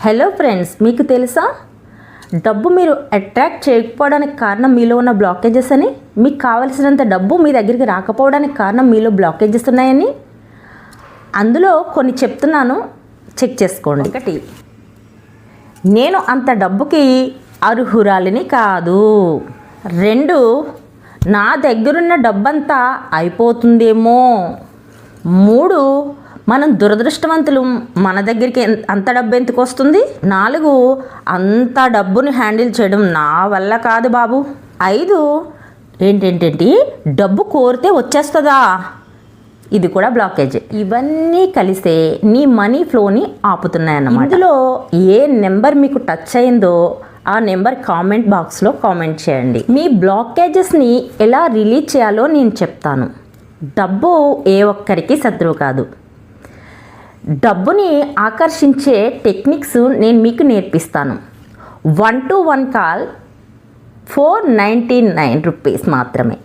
Hello friends, మీకు తెలుసా డబ్బు మీరు అట్రాక్ట్ చేయకపోవడానికి కారణం మీలో ఉన్న బ్లాకేజెస్ అని? మీకు కావలసినంత డబ్బు మీ దగ్గరికి రాకపోవడానికి కారణం మీలో బ్లాకేజెస్ ఉన్నాయని? అందులో కొన్ని చెప్తున్నాను, చెక్ చేసుకోండి. ఒకటి, నేను అంత డబ్బుకి అర్హురాలిని కాదు. రెండు, నా దగ్గరున్న డబ్బంతా అయిపోతుందేమో. మూడు, మనం దురదృష్టవంతులు, మన దగ్గరికి అంత డబ్బు ఎందుకు వస్తుంది. నాలుగు, అంత డబ్బుని హ్యాండిల్ చేయడం నా వల్ల కాదు బాబు. ఐదు, ఏంటేంటేంటి డబ్బు కోరితే వచ్చేస్తుందా, ఇది కూడా బ్లాకేజ్. ఇవన్నీ కలిసే నీ మనీ ఫ్లోని ఆపుతున్నాయన్నమాట. ఇందులో ఏ నెంబర్ మీకు టచ్ అయిందో ఆ నెంబర్ కామెంట్ బాక్స్లో కామెంట్ చేయండి. మీ బ్లాకేజెస్ని ఎలా రిలీజ్ చేయాలో నేను చెప్తాను. డబ్బు ఏ ఒక్కరికి శత్రువు కాదు. డబ్బుని ఆకర్షించే టెక్నిక్స్ నేను మీకు నేర్పిస్తాను. 1-to-1 కాల్ 499 రూపీస్ మాత్రమే.